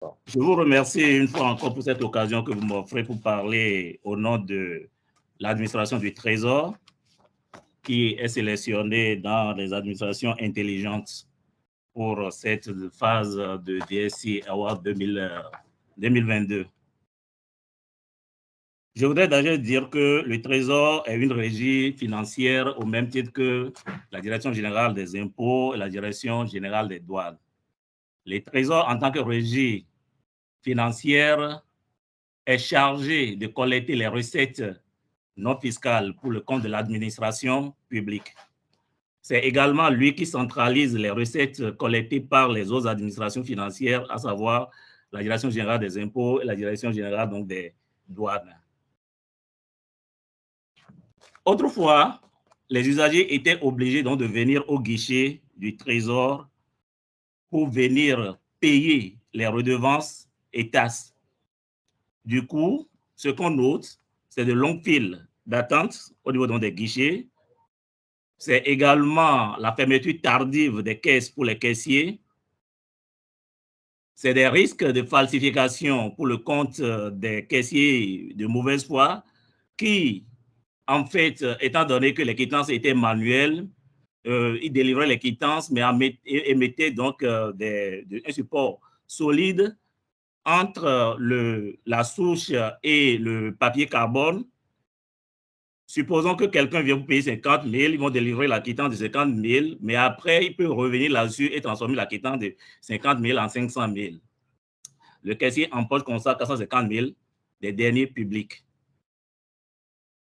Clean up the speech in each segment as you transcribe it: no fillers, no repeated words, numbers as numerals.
Je vous remercie une fois encore pour cette occasion que vous m'offrez pour parler au nom de l'administration du Trésor, qui est sélectionnée dans les administrations intelligentes pour cette phase de DSI Award 2022. Je voudrais d'ailleurs dire que le Trésor est une régie financière au même titre que la Direction générale des impôts et la Direction générale des douanes. Le Trésor, en tant que régie financière, est chargé de collecter les recettes non fiscales pour le compte de l'administration publique. C'est également lui qui centralise les recettes collectées par les autres administrations financières, à savoir la Direction générale des impôts et la Direction générale donc, des douanes. Autrefois, les usagers étaient obligés donc de venir au guichet du Trésor pour venir payer les redevances et taxes. Du coup, ce qu'on note, c'est de longues files d'attente au niveau donc, des guichets. C'est également la fermeture tardive des caisses pour les caissiers. C'est des risques de falsification pour le compte des caissiers de mauvaise foi qui, en fait, étant donné que les quittances étaient manuelles, ils délivraient les quittances, mais émettaient donc un support solide entre la souche et le papier carbone. Supposons que quelqu'un vient vous payer 50 000, ils vont délivrer la quittance de 50 000, mais après, il peut revenir là-dessus et transformer la quittance de 50 000 en 500 000. Le caissier empoche comme ça 450 000 des derniers publics.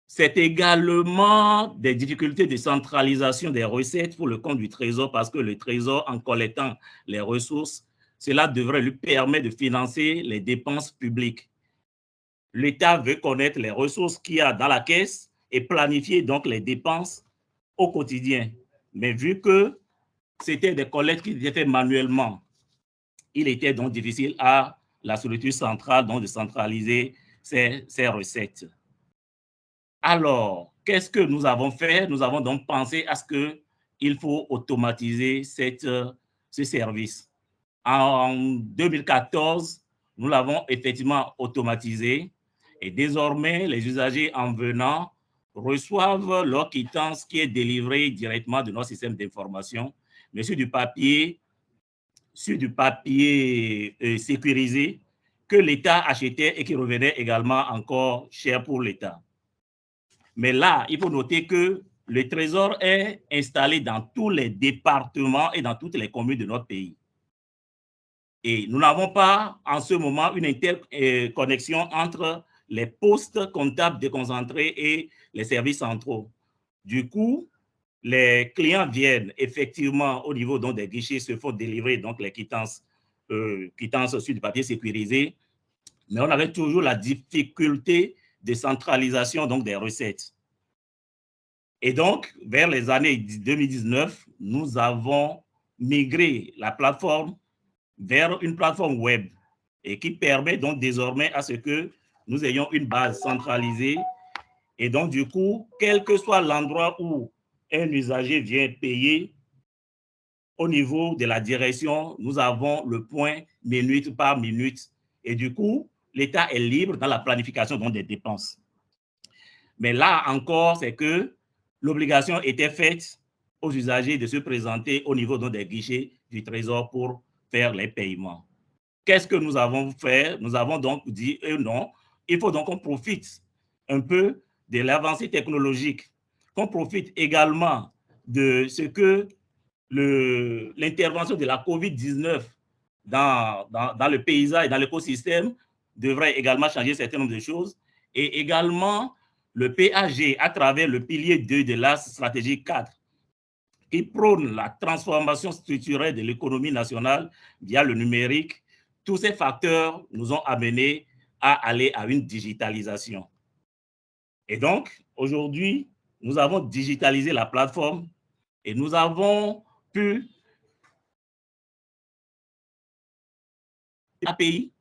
C'est également des difficultés de centralisation des recettes pour le compte du Trésor parce que le Trésor, en collectant les ressources, cela devrait lui permettre de financer les dépenses publiques. L'État veut connaître les ressources qu'il y a dans la caisse et planifier donc les dépenses au quotidien. Mais vu que c'était des collectes qui étaient faites manuellement, il était donc difficile à la structure centrale donc de centraliser ces recettes. Alors, qu'est-ce que nous avons fait? Nous avons donc pensé à ce qu'il faut automatiser ce service. En 2014, nous l'avons effectivement automatisé et désormais, les usagers en venant reçoivent leur quittance qui est délivrée directement de notre système d'information, mais sur du papier sécurisé que l'État achetait et qui revenait également encore cher pour l'État. Mais là, il faut noter que le Trésor est installé dans tous les départements et dans toutes les communes de notre pays. Et nous n'avons pas en ce moment une interconnexion entre les postes comptables déconcentrés et les services centraux. Du coup, les clients viennent effectivement au niveau donc, des guichets, se font délivrer donc, les quittances sur du papier sécurisé, mais on avait toujours la difficulté de centralisation donc, des recettes. Et donc, vers les années 2019, nous avons migré la plateforme vers une plateforme web et qui permet donc désormais à ce que nous ayons une base centralisée et donc du coup, quel que soit l'endroit où un usager vient payer, au niveau de la direction, nous avons le point minute par minute et du coup, l'État est libre dans la planification donc, des dépenses. Mais là encore, c'est que l'obligation était faite aux usagers de se présenter au niveau donc, des guichets du Trésor pour faire les paiements. Qu'est-ce que nous avons fait? Nous avons donc dit non, il faut donc qu'on profite un peu de l'avancée technologique, qu'on profite également de ce que l'intervention de la COVID-19 dans le paysage et dans l'écosystème devrait également changer un certain nombre de choses. Et également, le PAG, à travers le pilier 2 de la stratégie 4, qui prône la transformation structurelle de l'économie nationale via le numérique, tous ces facteurs nous ont amenés à aller à une digitalisation. Et donc, aujourd'hui, nous avons digitalisé la plateforme et nous avons pu API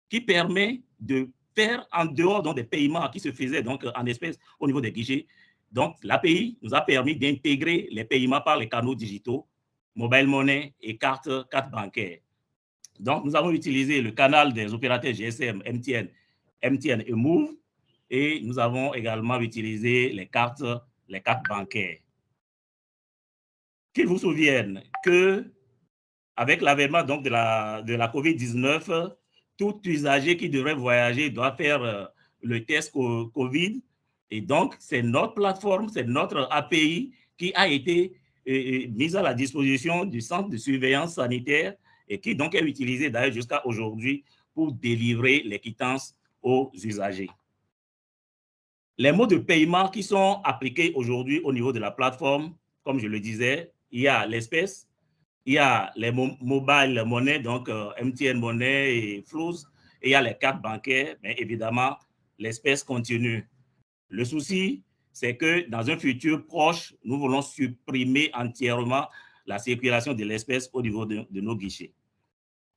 qui permet de faire en dehors donc, des paiements qui se faisaient donc, en espèces au niveau des guichets. Donc, l'API nous a permis d'intégrer les paiements par les canaux digitaux, mobile money et carte bancaire. Donc, nous avons utilisé le canal des opérateurs GSM, MTN et Move, et nous avons également utilisé les cartes bancaires. Qu'il vous souvienne que avec l'avènement donc de la COVID-19, tout usager qui devrait voyager doit faire le test COVID. Et donc, c'est notre plateforme, c'est notre API qui a été mise à la disposition du centre de surveillance sanitaire et qui donc est utilisée d'ailleurs jusqu'à aujourd'hui pour délivrer les quittances aux usagers. Les modes de paiement qui sont appliqués aujourd'hui au niveau de la plateforme, comme je le disais, il y a l'espèce, il y a les mobile money, donc MTN Money et Flows, et il y a les cartes bancaires, mais évidemment, l'espèce continue. Le souci, c'est que dans un futur proche, nous voulons supprimer entièrement la circulation de l'espèce au niveau de nos guichets.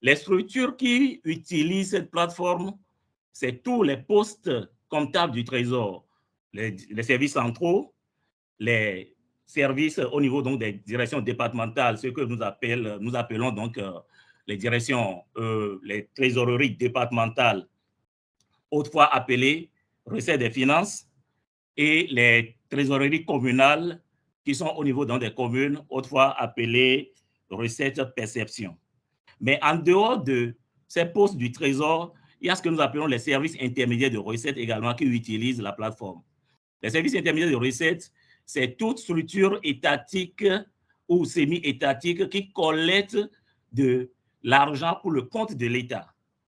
Les structures qui utilisent cette plateforme, c'est tous les postes comptables du Trésor, les services centraux, les services au niveau donc des directions départementales, ce que nous appelons donc les directions, les trésoreries départementales, autrefois appelées recettes des finances, et les trésoreries communales qui sont au niveau donc des communes, autrefois appelées recettes perception. Mais en dehors de ces postes du Trésor, il y a ce que nous appelons les services intermédiaires de recettes également qui utilisent la plateforme. Les services intermédiaires de recettes, c'est toute structure étatique ou semi-étatique qui collecte de l'argent pour le compte de l'État.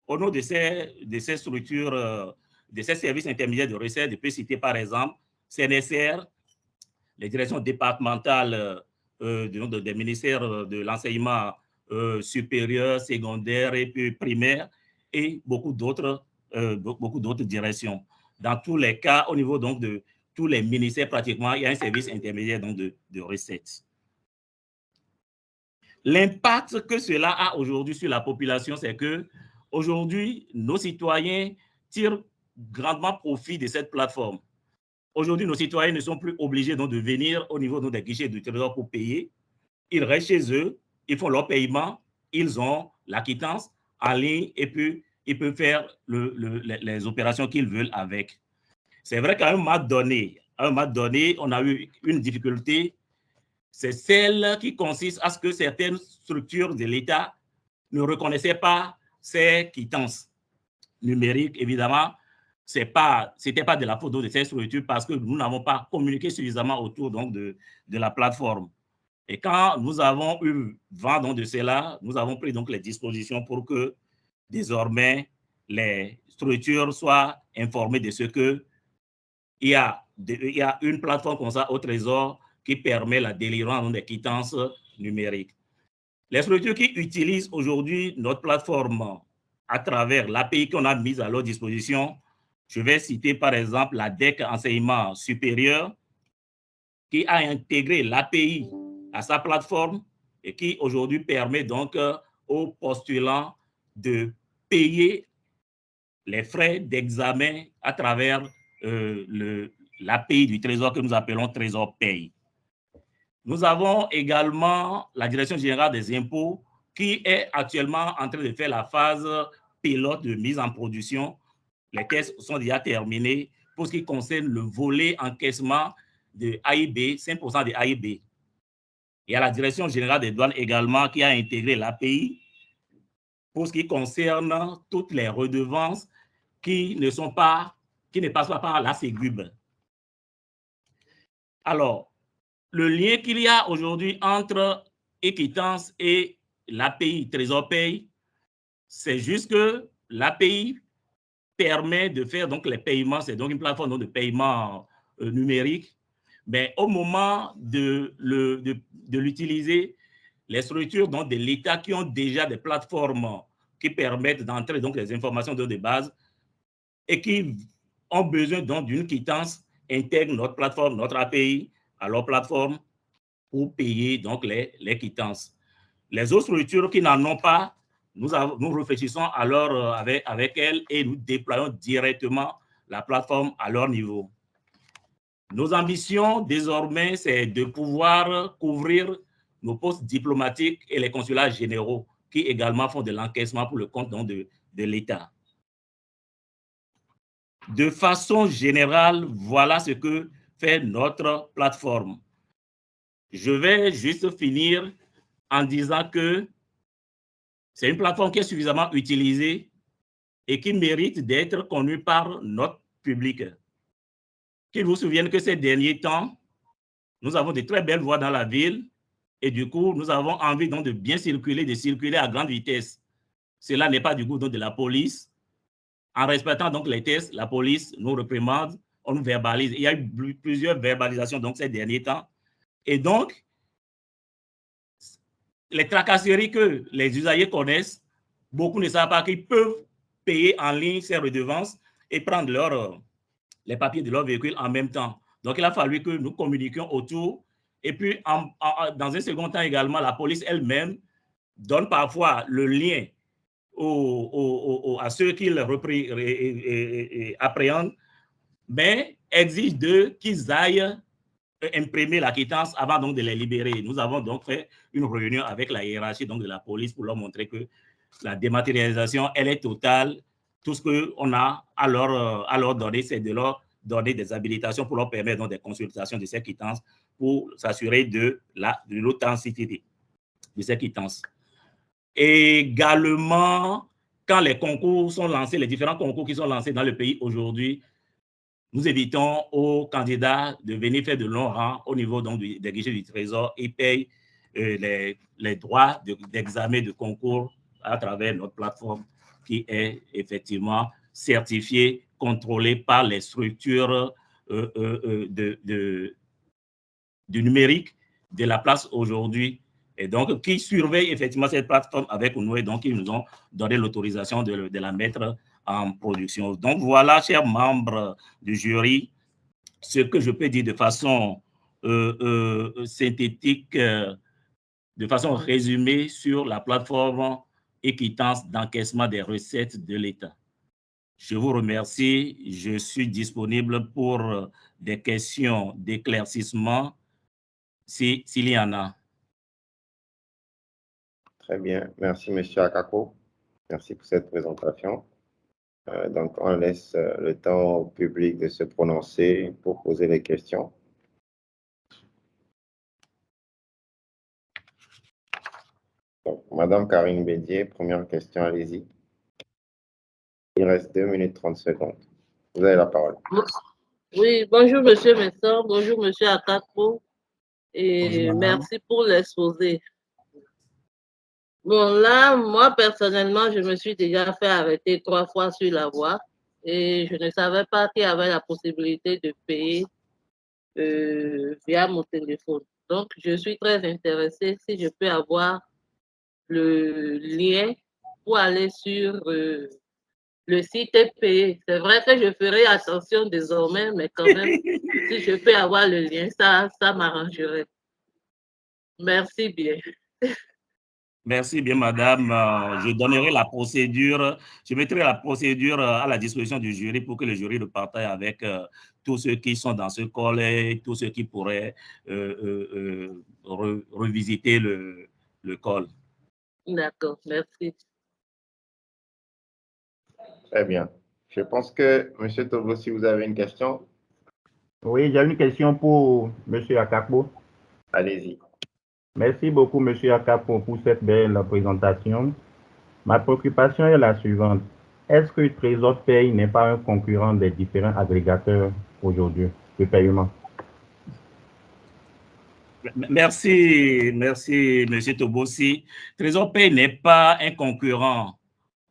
Au nom de ces structures, de ces services intermédiaires de recettes, je peux citer par exemple CNSR, les directions départementales des ministères de l'enseignement supérieur, secondaire et puis primaire, et beaucoup d'autres directions. Dans tous les cas, au niveau donc de tous les ministères, pratiquement, il y a un service intermédiaire donc de recettes. L'impact que cela a aujourd'hui sur la population, c'est que aujourd'hui, nos citoyens tirent grandement profit de cette plateforme. Aujourd'hui, nos citoyens ne sont plus obligés donc de venir au niveau des guichets du Trésor pour payer. Ils restent chez eux, ils font leur paiement, ils ont la quittance en ligne et puis ils peuvent faire les opérations qu'ils veulent avec. C'est vrai qu'à un moment donné, on a eu une difficulté, c'est celle qui consiste à ce que certaines structures de l'État ne reconnaissaient pas ces quittances numériques. Évidemment, ce n'était pas de la faute de ces structures parce que nous n'avons pas communiqué suffisamment autour donc, de la plateforme. Et quand nous avons eu vent donc, de cela, nous avons pris donc les dispositions pour que désormais les structures soient informées de ce que il y a une plateforme comme ça au Trésor qui permet la délivrance des quittances numériques. Les structures qui utilisent aujourd'hui notre plateforme à travers l'API qu'on a mise à leur disposition, je vais citer par exemple la DEC Enseignement Supérieur qui a intégré l'API à sa plateforme et qui aujourd'hui permet donc aux postulants de payer les frais d'examen à travers l'API du Trésor que nous appelons Trésor Paye. Nous avons également la Direction générale des impôts qui est actuellement en train de faire la phase pilote de mise en production. Les tests sont déjà terminés pour ce qui concerne le volet encaissement de AIB, 5% de AIB. Il y a la Direction générale des douanes également qui a intégré l'API pour ce qui concerne toutes les redevances qui ne passent pas par la Ségub. Alors, le lien qu'il y a aujourd'hui entre Equitance et l'API Trésor Paye, c'est juste que l'API permet de faire donc les paiements, c'est donc une plateforme de paiement numérique, mais au moment de l'utiliser, les structures donc, de l'État qui ont déjà des plateformes qui permettent d'entrer donc les informations de base et qui ont besoin donc d'une quittance, intègrent notre plateforme, notre API à leur plateforme pour payer donc les quittances. Les autres structures qui n'en ont pas, nous réfléchissons alors avec elles et nous déployons directement la plateforme à leur niveau. Nos ambitions désormais, c'est de pouvoir couvrir nos postes diplomatiques et les consulats généraux qui également font de l'encaissement pour le compte donc, de l'État. De façon générale, voilà ce que fait notre plateforme. Je vais juste finir en disant que c'est une plateforme qui est suffisamment utilisée et qui mérite d'être connue par notre public. Qu'il vous souvienne que ces derniers temps, nous avons de très belles voies dans la ville et du coup, nous avons envie donc de bien circuler, de circuler à grande vitesse. Cela n'est pas du goût de la police. En respectant donc les tests, la police nous réprimande, on nous verbalise. Il y a eu plusieurs verbalisations donc ces derniers temps. Et donc, les tracasseries que les usagers connaissent, beaucoup ne savent pas qu'ils peuvent payer en ligne ces redevances et prendre les papiers de leur véhicule en même temps. Donc, il a fallu que nous communiquions autour. Et puis, dans un second temps également, la police elle-même donne parfois le lien à ceux qui appréhendent, mais exige d'eux qu'ils aillent imprimer la quittance avant donc de les libérer. Nous avons donc fait une réunion avec la hiérarchie donc de la police pour leur montrer que la dématérialisation, elle est totale. Tout ce qu'on a à leur donner, c'est de leur donner des habilitations pour leur permettre donc des consultations de ces quittances pour s'assurer de l'authenticité de ces quittances. Également, quand les concours sont lancés, les différents concours qui sont lancés dans le pays aujourd'hui, nous évitons aux candidats de venir faire de longs rangs au niveau donc des guichets du Trésor et payent les droits d'examen de concours à travers notre plateforme qui est effectivement certifiée, contrôlée par les structures du numérique de la place aujourd'hui. Et donc, qui surveille effectivement cette plateforme avec nous et donc ils nous ont donné l'autorisation de la mettre en production. Donc, voilà, chers membres du jury, ce que je peux dire de façon synthétique, de façon résumée sur la plateforme Équitance d'encaissement des recettes de l'État. Je vous remercie. Je suis disponible pour des questions d'éclaircissement s'il y en a. Très bien. Merci, M. Akako. Merci pour cette présentation. Donc, on laisse le temps au public de se prononcer pour poser les questions. Donc, Madame Karine Bédier, première question, allez-y. Il reste 2 minutes 30 secondes. Vous avez la parole. Oui, bonjour, Monsieur Messon, bonjour, Monsieur Akako, et bonjour, merci pour l'exposé. Bon, là, moi, personnellement, je me suis déjà fait arrêter 3 fois sur la voie et je ne savais pas qu'il y avait la possibilité de payer via mon téléphone. Donc, je suis très intéressée si je peux avoir le lien pour aller sur le site est payé. C'est vrai que je ferai attention désormais, mais quand même, si je peux avoir le lien, ça m'arrangerait. Merci bien. Merci bien, madame. Je donnerai la procédure, je mettrai la procédure à la disposition du jury pour que le jury le partage avec tous ceux qui sont dans ce call et tous ceux qui pourraient revisiter le call. D'accord, merci. Très bien. Je pense que, M. Togo, si vous avez une question. Oui, j'ai une question pour M. Akako. Allez-y. Merci beaucoup, M. Akako, pour cette belle présentation. Ma préoccupation est la suivante. Est-ce que Trésor Paye n'est pas un concurrent des différents agrégateurs aujourd'hui de paiement? Merci, M. Tobossi. Trésor Paye n'est pas un concurrent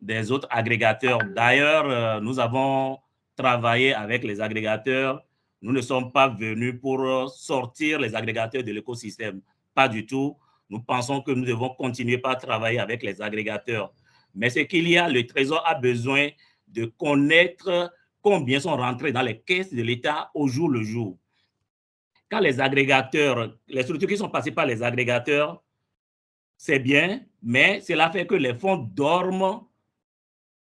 des autres agrégateurs. D'ailleurs, nous avons travaillé avec les agrégateurs. Nous ne sommes pas venus pour sortir les agrégateurs de l'écosystème. Pas du tout. Nous pensons que nous devons continuer par travailler avec les agrégateurs. Mais ce qu'il y a, le Trésor a besoin de connaître combien sont rentrés dans les caisses de l'État au jour le jour. Quand les agrégateurs, les structures qui sont passées par les agrégateurs, c'est bien, mais cela fait que les fonds dorment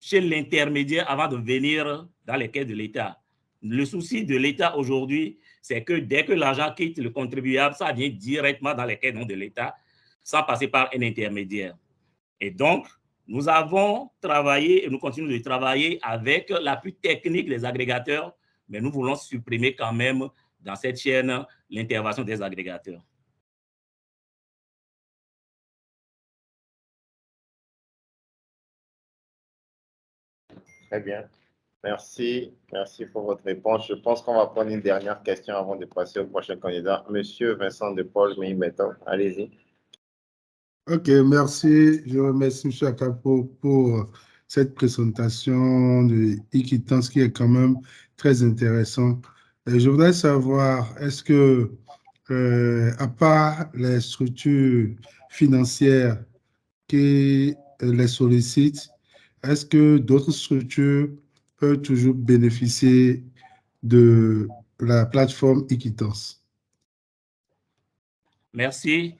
chez l'intermédiaire avant de venir dans les caisses de l'État. Le souci de l'État aujourd'hui, c'est que dès que l'argent quitte le contribuable, ça vient directement dans les caisses de l'État sans passer par un intermédiaire. Et donc, nous avons travaillé et nous continuons de travailler avec l'appui technique des agrégateurs, mais nous voulons supprimer quand même dans cette chaîne l'intervention des agrégateurs. Très bien. Merci. Merci pour votre réponse. Je pense qu'on va prendre une dernière question avant de passer au prochain candidat. Monsieur Vincent de Paul Mimeto, allez-y. Ok, merci. Je remercie M. Akapo pour cette présentation de Equitances qui est quand même très intéressant. Et je voudrais savoir, est-ce que, à part les structures financières qui les sollicitent, est-ce que d'autres structures peuvent toujours bénéficier de la plateforme Equitance? Merci.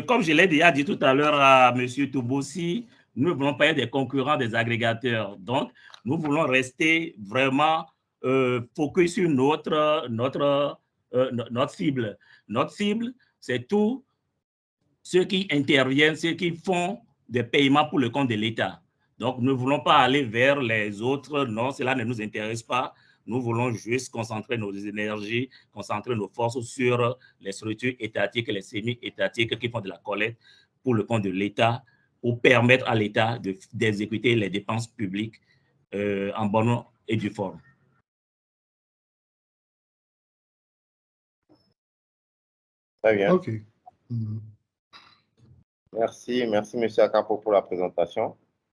Comme je l'ai déjà dit tout à l'heure à M. Toubossi, nous ne voulons pas être des concurrents des agrégateurs. Donc, nous voulons rester vraiment focus sur notre cible. Notre cible, c'est tous ceux qui interviennent, ceux qui font des paiements pour le compte de l'État. Donc, nous ne voulons pas aller vers les autres. Non, cela ne nous intéresse pas. Nous voulons juste concentrer nos énergies, concentrer nos forces sur les structures étatiques et les semi-étatiques qui font de la collecte pour le compte de l'État, pour permettre à l'État d'exécuter les dépenses publiques en bonne et due forme. Très bien. OK. Merci, merci, M. Akapo, pour la présentation.